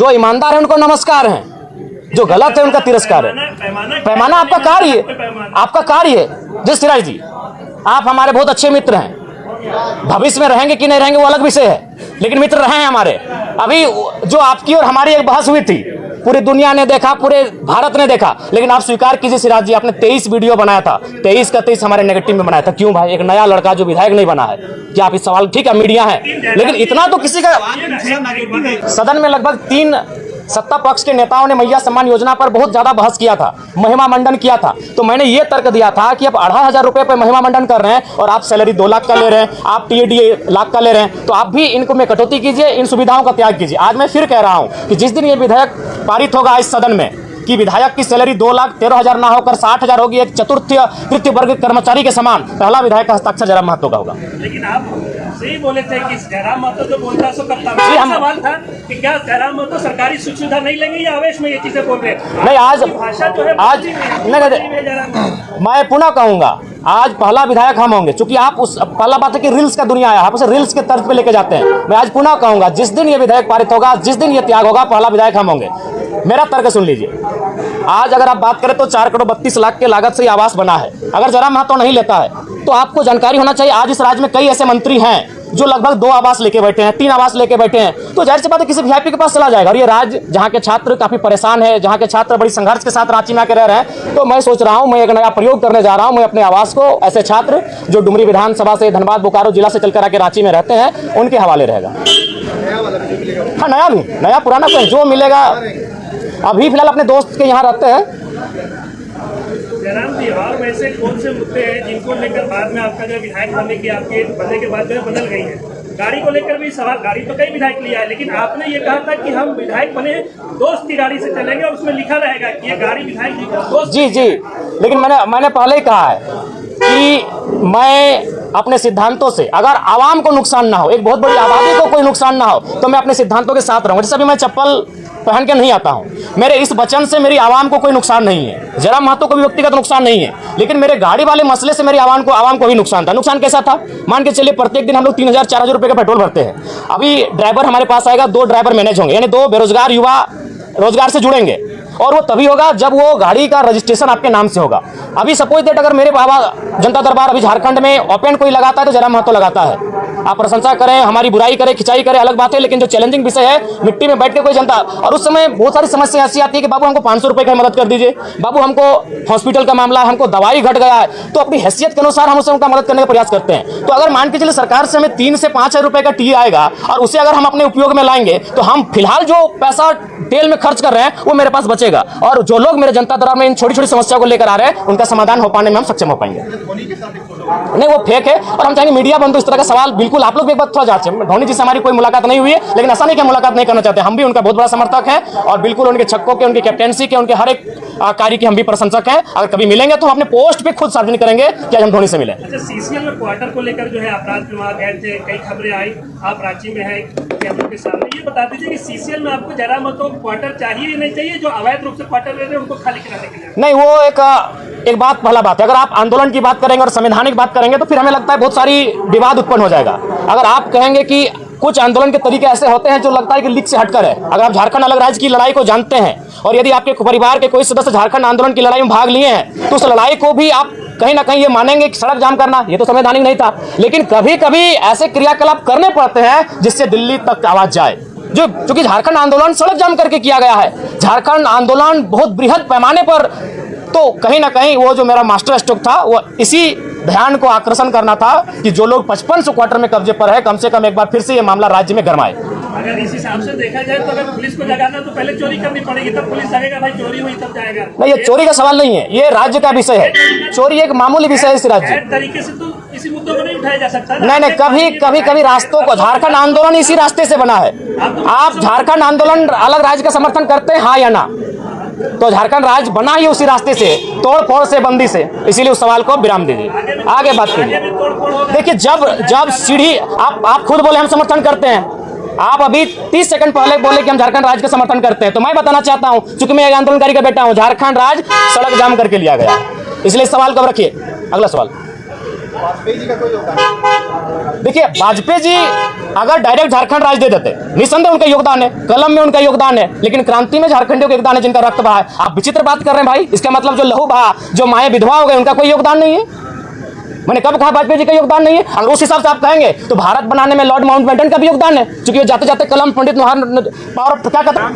जो ईमानदार है उनको नमस्कार है, जो गलत है उनका तिरस्कार है। पैमाना आपका कार्य है, आपका कार्य है। जिस सिराज जी, आप हमारे बहुत अच्छे मित्र हैं, भविष्य में रहेंगे कि नहीं रहेंगे वो अलग विषय है, लेकिन मित्र रहे हैं हमारे। अभी जो आपकी और हमारी एक बहस हुई थी, पूरी दुनिया ने देखा, पूरे भारत ने देखा, लेकिन आप स्वीकार कीजिए सिराज जी, आपने 23 वीडियो बनाया था, 23 का 23 हमारे नेगेटिव में बनाया था। क्यों भाई? एक नया लड़का जो विधायक नहीं बना है, क्या आप इस सवाल, ठीक है मीडिया है, लेकिन इतना तो किसी का। सदन में लगभग 3 सत्ता पक्ष के नेताओं ने मैया सम्मान योजना पर बहुत ज्यादा बहस किया था, महिमा मंडन किया था। तो मैंने ये तर्क दिया था कि आप 2500 रुपए पर महिमा मंडन कर रहे हैं और आप सैलरी 2 लाख का ले रहे हैं, आप टीएडीए लाख का ले रहे हैं, तो आप भी इनको में कटौती कीजिए, इन सुविधाओं का त्याग कीजिए। आज मैं फिर कह रहा हूं कि जिस दिन ये विधेयक पारित होगा इस सदन में कि विधायक की सैलरी 2,13,000 ना होकर 60,000 होगी, एक चतुर्थ तृतीय वर्ग कर्मचारी के समान, पहला विधायक का हस्ताक्षर जयराम महतो का होगा। लेकिन आप सही बोले थे कि जयराम महतो जो बोलता है सो करता है। सवाल था कि क्या जयराम महतो सरकारी सुख सुविधा नहीं लेंगे या आवेश में ये चीजें बोल रहे हैं? नहीं, आज भाषा जो है नहीं, मैं पुनः कहूंगा, आज पहला विधायक हम होंगे, क्योंकि आप उस पहला बात है कि रील्स का दुनिया है, आप उसे रील्स के तर्ज पे लेके जाते हैं। मैं आज पुनः कहूंगा, जिस दिन ये विधेयक पारित होगा, जिस दिन ये त्याग होगा, पहला विधायक हम होंगे। मेरा तर्क सुन लीजिए, आज अगर आप बात करें तो 4 करोड़ 32 लाख के लागत से आवास बना है। अगर जयराम महतो नहीं लेता है तो आपको जानकारी होना चाहिए, आज इस राज्य में कई ऐसे मंत्री हैं जो लगभग 2 आवास लेके बैठे हैं, 3 आवास लेके बैठे हैं, तो जाहिर सी बात है किसी वीआईपी के पास चला जाएगा। और ये राज्य जहाँ के छात्र काफी परेशान है, जहाँ के छात्र बड़ी संघर्ष के साथ रांची में आकर रह रहे हैं, तो मैं सोच रहा हूँ, मैं एक नया प्रयोग करने जा रहा हूँ। मैं अपने आवास को ऐसे छात्र जो डुमरी विधानसभा से, धनबाद बोकारो जिला से चलकर आके रांची में रहते हैं, उनके हवाले रहेगा। हाँ, नया भी, नया पुराना कोई जो मिलेगा। अभी फिलहाल अपने दोस्त के यहाँ रहते हैं। जयराम जी, और वैसे कौन से मुद्दे हैं जिनको लेकर बाद में आपका जो विधायक बनने के बाद जो बदल गई है? गाड़ी को लेकर भी सवाल, गाड़ी तो कई विधायक लिया है, लेकिन आपने ये कहा था कि हम विधायक बने दोस्त की गाड़ी से चलेंगे और उसमें लिखा रहेगा कि ये गाड़ी विधायक जी का दोस्त। जी, लेकिन मैंने पहले ही कहा है कि मैं अपने सिद्धांतों से, अगर आवाम को नुकसान ना हो, एक बहुत बड़ी आबादी को कोई नुकसान ना हो, तो मैं अपने सिद्धांतों के साथ रहूंगा। जैसे अभी मैं चप्पल पहन के नहीं आता हूं, मेरे इस वचन से मेरी आवाम को कोई नुकसान नहीं है, जयराम महतो को भी व्यक्तिगत नुकसान नहीं है, लेकिन मेरे गाड़ी वाले मसले से मेरी आवाम को भी नुकसान था। नुकसान कैसा था? मान के चलिए प्रत्येक दिन हम लोग 3,000-4,000 रुपए का पेट्रोल भरते हैं। अभी ड्राइवर हमारे पास आएगा, 2 ड्राइवर मैनेज होंगे, यानी 2 बेरोजगार युवा रोजगार से जुड़ेंगे, और वो तभी होगा जब वो गाड़ी का रजिस्ट्रेशन आपके नाम से होगा। अभी सपोज दैट अगर मेरे बाबा जनता दरबार अभी झारखंड में ओपन कोई लगाता है तो जयराम महतो लगाता है। आप प्रशंसा करें, हमारी बुराई करें, खिंचाई करें, अलग बात है, लेकिन जो चैलेंजिंग विषय है, मिट्टी में बैठ के कोई जनता, और उस समय बहुत सारी समस्या ऐसी आती है कि बाबू हमको 500 रुपए की मदद कर दीजिए, बाबू हमको हॉस्पिटल का मामला है, हमको दवाई घट गया है, तो अपनी हैसियत के अनुसार हम उसे उनका मदद करने का प्रयास करते हैं। तो अगर मान के चलिए सरकार से हमें 3 से 5,000 रुपए का टी आएगा और उसे अगर हम अपने उपयोग में लाएंगे, तो हम फिलहाल जो पैसा तेल में खर्च कर रहे हैं वो मेरे पास बचेगा, और जो लोग मेरे जनता दरबार में इन छोटी छोटी समस्याओं को लेकर आ रहे हैं, उनका समाधान हो पाने में हम सक्षम हो पाएंगे। नहीं, वो फेक है, और हम चाहेंगे मीडिया बंधु इस तरह का सवाल बिल्कुल, आप लोग भी एक बार थोड़ा जांचें। धोनी जी से हमारी कोई मुलाकात नहीं हुई है, लेकिन ऐसा नहीं कि मुलाकात नहीं करना चाहते, हम भी उनका बहुत बड़ा समर्थक है, और बिल्कुल उनके छक्कों के, उनकी कैप्टेंसी के, उनके हर एक कार्य की हम भी प्रशंसक हैं। अगर कभी मिलेंगे तो हम अपने पोस्ट पे खुद सार्वजनिक करेंगे कि आज हम धोनी से मिले। अच्छा, सीसीएल में क्वार्टर को लेकर जो है अपराध विभाग गए थे, कई खबरें आई, आप रांची में हैं कैमरों के सामने, ये बता दीजिए कि सीसीएल में आपको जयराम महतो क्वार्टर चाहिए या नहीं चाहिए? जो अवैध रूप से क्वार्टर ले रहे हैं उनको खाली कराने के लिए? नहीं, वो एक बात, पहला बात है, अगर आप आंदोलन की बात करेंगे और संवैधानिक बात करेंगे तो फिर हमें लगता है बहुत सारी विवाद उत्पन्न हो जाएगा। अगर आप कहेंगे कि कुछ आंदोलन के तरीके ऐसे होते हैं जो लगता है कि लीक से हटकर है, अगर आप झारखंड अलग राज्य की लड़ाई को जानते हैं और यदि आपके परिवार के कोई सदस्य झारखंड आंदोलन की लड़ाई में भाग लिए हैं, तो उस लड़ाई को भी आप कहीं ना कहीं ये मानेंगे कि सड़क जाम करना ये तो संवैधानिक नहीं था, लेकिन कभी कभी ऐसे क्रियाकलाप करने पड़ते हैं जिससे दिल्ली तक आवाज जाए। जो चूंकि झारखंड आंदोलन सड़क जाम करके किया गया है, झारखंड आंदोलन बहुत बृहद पैमाने पर, तो कहीं ना कहीं वो जो मेरा मास्टर स्ट्रोक था वो इसी ध्यान को आकर्षण करना था कि जो लोग 5500 क्वार्टर में कब्जे पर है, कम से कम एक बार फिर से ये मामला राज्य में गरमाए। अगर इस हिसाब से देखा जाए तो अगर पुलिस को जगाना तो पहले चोरी करनी पड़ेगी, तब पुलिस जगेगा, भाई चोरी हुई तब जाएगा। नहीं, ये चोरी का सवाल नहीं है, ये राज्य का विषय है। चोरी एक मामूली विषय है इस राज्य तरीके से, तो इसी मुद्दों को नहीं उठाया जा सकता। नहीं, कभी रास्तों को, झारखंड आंदोलन इसी रास्ते से बना है। आप झारखंड आंदोलन अलग राज्य का समर्थन करते हैं, हाँ या ना? तो झारखंड राज्य बना ही उसी रास्ते से, तोड़ फोड़ से, बंदी से, इसीलिए उस सवाल को विराम दीजिए, आगे बात कीजिए। देखिए, जब सीढ़ी आप खुद बोले हम समर्थन करते हैं, आप अभी 30 सेकंड पहले बोले कि हम झारखंड राज्य का समर्थन करते हैं, तो मैं बताना चाहता हूं, चूंकि मैं एक आंदोलनकारी का बेटा हूं, झारखंड राज्य सड़क जाम करके लिया गया, इसलिए सवाल कब रखिए। अगला सवाल। वाजपेयी जी का कोई योगदान? देखिए, वाजपेयी जी अगर डायरेक्ट झारखंड राज्य दे देते, निसंदेह उनका योगदान है, कलम में उनका योगदान है, लेकिन क्रांति में झारखंडियों का योगदान है जिनका रक्त बहा है। आप विचित्र बात कर रहे हैं भाई। इसका मतलब जो लहू बहा, जो माए विधवा हो गए, उनका कोई योगदान नहीं है? मैंने कब कहा वाजपेयी जी का योगदान नहीं है? अगर उस हिसाब से आप कहेंगे तो भारत बनाने में लॉर्ड माउंटबेटन का भी योगदान है, क्योंकि वो जाते जाते कलम पंडित पावर क्या कहता है।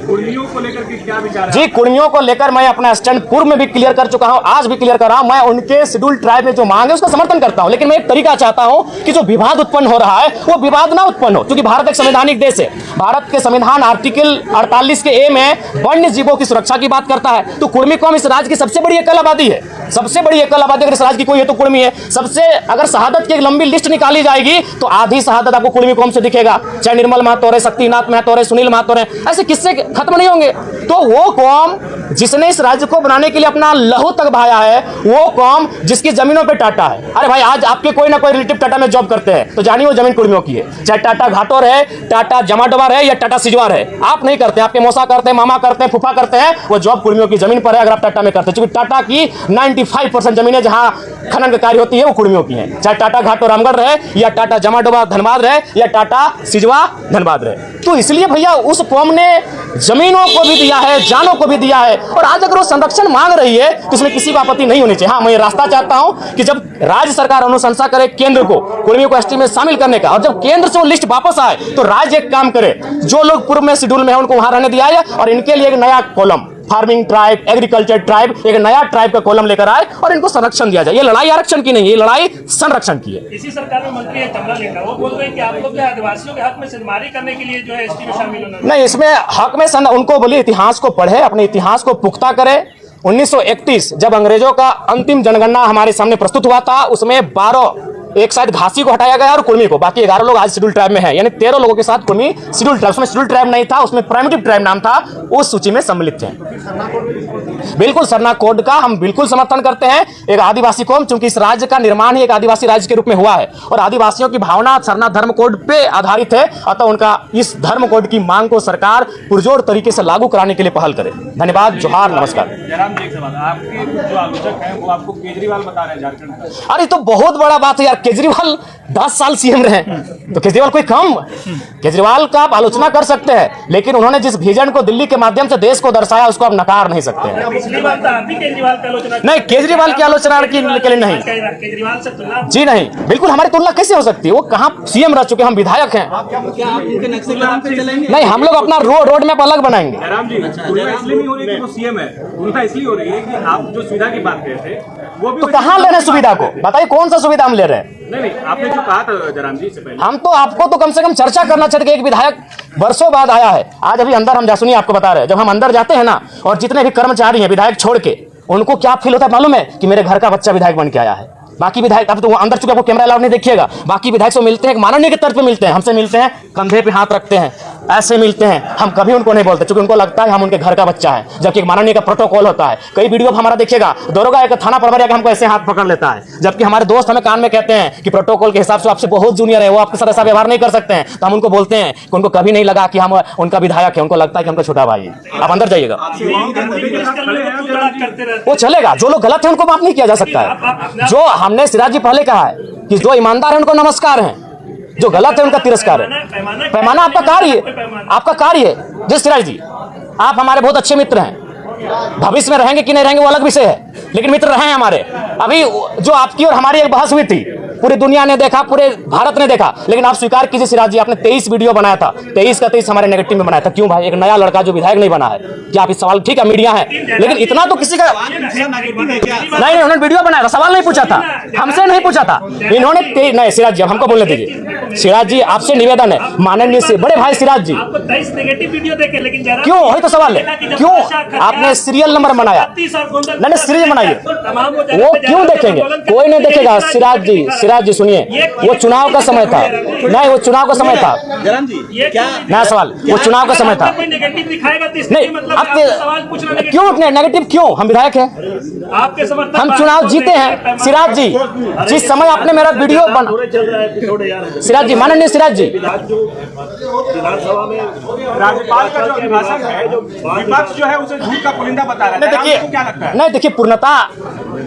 कुर्मियों को लेकर के क्या विचार है? जी, कुर्मियों को लेकर मैं अपना स्टैंड पूर्व में भी क्लियर कर चुका हूं, आज भी क्लियर कर रहा हूं। मैं उनके शेड्यूल ट्राइब में जो मांग है उसका समर्थन करता हूं, लेकिन मैं एक तरीका चाहता हूं कि जो विवाद उत्पन्न हो रहा है वो विवाद ना उत्पन्न हो, क्योंकि भारत एक संवैधानिक देश है। भारत के संविधान आर्टिकल 48 के ए में वन्य जीवों की सुरक्षा की बात करता है। तो कुर्मी कौम इस राज्य की सबसे बड़ी एकल आबादी है, सबसे बड़ी एकल आबादी अगर इस राज्य की कोई है तो कुर्मी है। सबसे अगर शहादत की एक लंबी लिस्ट निकाली जाएगी तो आधी शहादत आपको कुर्मी कौम से दिखेगा, चाहे निर्मल महतो रहे, शक्तिनाथ महतो रहे, सुनील महतो रहे, ऐसे किस्से खत्म नहीं होंगे। तो वो कौम जिसने इस राज्य को बनाने के लिए अपना लहू तक बहाया है, वो कौम जिसकी जमीनों पे टाटा है। अरे भाई, आज आपके कोई ना कोई रिलेटिव टाटा में जॉब करते हैं तो जानिए वो जमीन कुर्मियों की है, चाहे टाटा घाटोर है, टाटा जमाडोवा है या टाटा सिजवार है। आप नहीं करते, आपके मौसा करते हैं, मामा करते हैं, फूफा करते हैं, वो जॉब कुर्मियों की जमीन पर है। अगर आप टाटा में करते हैं, क्योंकि टाटा की 95% जमीनें जहां खनन का कार्य होती है वो कुर्मियों की है, चाहे टाटा घाटोर रामगढ़ रहे या टाटा जमाडोवा धनबाद रहे या टाटा सिजवा धनबाद रहे। तो इसलिए भैया उस कौम ने जमीनों को भी दिया है, जानों को भी दिया है, और आज अगर वो संरक्षण मांग रही है तो इसमें किसी को आपत्ति नहीं होनी चाहिए। हाँ, मैं ये रास्ता चाहता हूं कि जब राज्य सरकार अनुशंसा करे केंद्र को कुर्मियों को एसटी में शामिल करने का, और जब केंद्र से वो लिस्ट वापस आए तो राज्य एक काम करे, जो लोग पूर्व में शेड्यूल में है उनको वहां रहने दिया है, और इनके लिए एक नया column farming tribe, agriculture tribe, एक नया ट्राइब का कॉलम लेकर आए और इनको संरक्षण दिया जाए। ये लड़ाई आरक्षण की नहीं है, ये लड़ाई संरक्षण की है। इसी सरकार में मंत्री है कमला लेकर, वो बोल रहे हैं कि आप लोग आदिवासियों के हक में सिरमारी करने के लिए जो है एसटी में शामिल होना नहीं, इसमें हक में उनको बोलिए इतिहास को पढ़े, अपने इतिहास को पुख्ता करे। 1931 जब अंग्रेजों का अंतिम जनगणना हमारे सामने प्रस्तुत हुआ था, उसमें 12 एक शायद घासी को हटाया गया और कुर्मी को, बाकी 11 लोग आज शेड्यूल ट्राइब में हैं, यानी 13 लोगों के साथ कुर्मी शेड्यूल ट्राइब, उसमें शेड्यूल ट्राइब नहीं था, उसमें प्राइमिटिव ट्राइब नाम था, उस सूची में सम्मिलित थे। बिल्कुल सरना कोड का हम बिल्कुल समर्थन करते हैं। एक आदिवासी कौम, चूंकि इस राज्य का निर्माण ही एक आदिवासी राज्य के रूप में हुआ है और आदिवासियों की भावना सरना धर्म कोड पे आधारित है, अतः उनका इस धर्म कोड की मांग को सरकार पुरजोर तरीके से लागू कराने के लिए पहल करे। धन्यवाद, जोहार, नमस्कार। जयराम जी, एक सवाल, आपके जो आलोचक हैं वो आपको केजरीवाल बता रहे हैं झारखंड का। अरे तो बहुत बड़ा बात है यार, केजरीवाल 10 साल सीएम रहे, तो केजरीवाल कोई कम? केजरीवाल का आप आलोचना कर सकते हैं, लेकिन उन्होंने जिस विजन को दिल्ली के माध्यम से देश को दर्शाया उसको आप नकार नहीं सकते हैं। पिछली बार तो आप भी केजरीवाल की आलोचना नहीं, केजरीवाल की आलोचना के लिए नहीं, केजरीवाल से तुलना जी नहीं, बिल्कुल हमारी तुलना कैसे हो सकती है? वो कहाँ सीएम रह चुके, हम विधायक हैं। नहीं, हम लोग अपना रोड मैप अलग बनाएंगे। जयराम जी, तुलना इसलिए नहीं हो रही कि वो सीएम है, तुलना इसलिए हो रही है कि आप जो सुविधा की बात कर रहे थे वो भी तो कहाँ ले रहे हैं सुविधा को? बताइए कौन सा सुविधा हम ले रहे हैं? नहीं, आपने जो कहा था जयराम जी से पहले, हम तो आपको तो कम से कम चर्चा करना चाहिए कि एक विधायक वर्षों बाद आया है। आज अभी अंदर हम सुनिए, आपको बता रहे हैं, जब हम अंदर जाते हैं ना, और जितने भी कर्मचारी हैं विधायक छोड़ के, उनको क्या फील होता है मालूम है? कि मेरे घर का बच्चा विधायक बन के आया है। बाकी विधायक, अब तो अंदर चुके, आपको कैमरा अलाउड नहीं देखिएगा, बाकी विधायक से मिलते हैं, माननीय के तौर पे मिलते हैं, हमसे मिलते हैं, कंधे पे हाथ रखते हैं, ऐसे मिलते हैं, हम कभी उनको नहीं बोलते, क्योंकि उनको लगता है हम उनके घर का बच्चा है, जबकि एक माननीय का प्रोटोकॉल होता है। कई वीडियो हमारा देखिएगा, दरोगा एक थाना प्रभारी हमको ऐसे हाथ पकड़ लेता है, जबकि हमारे दोस्त हमें कान में कहते हैं कि प्रोटोकॉल के हिसाब से आपसे बहुत जूनियर है, वो आपके साथ ऐसा व्यवहार नहीं कर सकते हैं, तो हम उनको बोलते हैं कि उनको कभी नहीं लगा कि हम उनका विधायक है, उनको लगता है कि हमको छोटा भाई है। आप अंदर जाइएगा, वो चलेगा। जो लोग गलत है उनको माफ नहीं किया जा सकता है। जो हमने सिराज जी पहले कहा है कि जो ईमानदार है उनको नमस्कार है, जो गलत है उनका तिरस्कार है। पैमाना आपका कार्य है, आपका कार्य है। जिस सिराज जी, आप हमारे बहुत अच्छे मित्र हैं, भविष्य में रहेंगे कि नहीं रहेंगे वो अलग विषय है, लेकिन मित्र रहे हैं हमारे। अभी जो आपकी और हमारी एक बहस हुई थी, पूरी दुनिया ने देखा, पूरे भारत ने देखा, लेकिन आप स्वीकार कीजिए सिराज जी, आपने 23 वीडियो बनाया था, 23 का 23 हमारे नेगेटिव में बनाया था। क्यों भाई? एक नया लड़का जो विधायक नहीं बना है, क्या आप इस सवाल, ठीक है मीडिया है, लेकिन इतना तो किसी का नहीं, उन्होंने वीडियो बनाया, सवाल नहीं पूछा था, हमसे नहीं पूछा था इन्होंने। नहीं सिराज जी, अब हमको बोलने दीजिए। सिराज जी, आपसे निवेदन है, माननीय से बड़े भाई सिराज जी, क्यों? वही तो सवाल है, क्यों आपने सीरियल नंबर बनाया? नहीं, सीरियल बनाइए, वो क्यों देखेंगे? कोई नहीं देखेगा। सिराज जी सुनिए, वो चुनाव का समय था, नहीं वो चुनाव का समय था। जयराम जी, क्या नया सवाल, वो चुनाव का समय था। नहीं, आप क्यों नेगेटिव क्यों? हम विधायक हैं, आपके समर्थन, हम चुनाव जीते हैं। सिराज जी, जिस समय आपने मेरा वीडियो बना, सिराज जी, माननीय सिराज जी, विधानसभा में राज्यपाल का जो अभिभाषण है, जो विपक्ष जो है उसे झूठ का पुलिंदा बता रहा है, देखिए क्या लगता है? नहीं देखिए, पूर्णता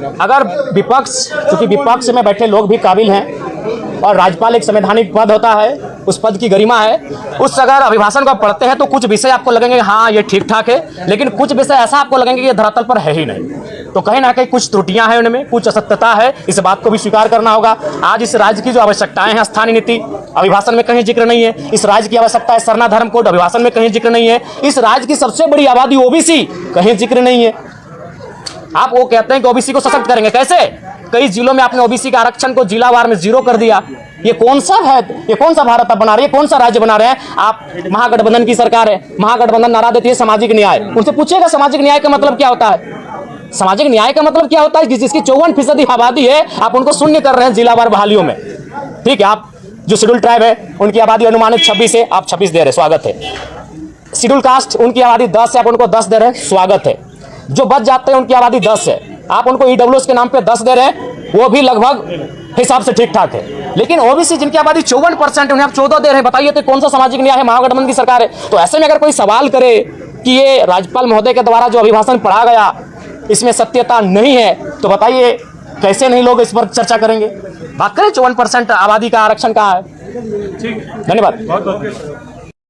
अगर विपक्ष, क्योंकि विपक्ष में बैठे लोग भी काबिल हैं और राज्यपाल एक संवैधानिक पद होता है, उस पद की गरिमा है, उस अगर अभिभाषण को पढ़ते हैं तो कुछ विषय आपको लगेंगे हाँ ये ठीक ठाक है, लेकिन कुछ विषय ऐसा आपको लगेंगे कि ये धरातल पर है ही नहीं। तो कहीं ना कहीं कुछ त्रुटियां हैं उनमें, कुछ असत्यता है, इस बात को भी स्वीकार करना होगा। आज इस राज्य की जो आवश्यकताएं हैं, स्थानीय नीति अभिभाषण में कहीं जिक्र नहीं है। इस राज्य की आवश्यकता है सरना धर्म कोड, अभिभाषण में कहीं जिक्र नहीं है। इस राज्य की सबसे बड़ी आबादी ओबीसी, कहीं जिक्र नहीं है। आप वो कहते हैं कि ओबीसी को सशक्त करेंगे, कैसे? कई जिलों में आपने ओबीसी के आरक्षण को जिलावार में 0 कर दिया। ये कौन सा है? ये कौन सा भारत आप बना रहे हैं? कौन सा राज्य बना रहे हैं आप? महागठबंधन की सरकार है, महागठबंधन नारा देती है सामाजिक न्याय। उनसे पूछिएगा सामाजिक न्याय का मतलब क्या होता है? सामाजिक न्याय का मतलब क्या होता है? जिसकी 54% आबादी है, आप उनको शून्य कर रहे हैं जिलावार बहालियों में। ठीक है, आप जो शेड्यूल ट्राइब है उनकी आबादी अनुमानित 26 है, आप 26 दे रहे हैं, स्वागत है। शेड्यूल कास्ट उनकी आबादी 10 है, आप उनको 10 दे रहे हैं, स्वागत है। जो बच जाते हैं उनकी आबादी 10 है, आप उनको ईडब्ल्यूएस के नाम पे 10 दे रहे हैं, वो भी लगभग हिसाब से ठीक ठाक है। लेकिन ओबीसी जिनकी आबादी 54% है, उन्हें आप 14 दे रहे हैं। बताइए तो कौन सा सामाजिक न्याय है? महागठबंधन की सरकार है। तो ऐसे में अगर कोई सवाल करे कि ये राज्यपाल महोदय के द्वारा जो अभिभाषण पढ़ा गया इसमें सत्यता नहीं है, तो बताइए कैसे नहीं लोग इस पर चर्चा करेंगे? बात करें 54% आबादी का आरक्षण कहाँ है? ठीक, धन्यवाद। बहुत बहुत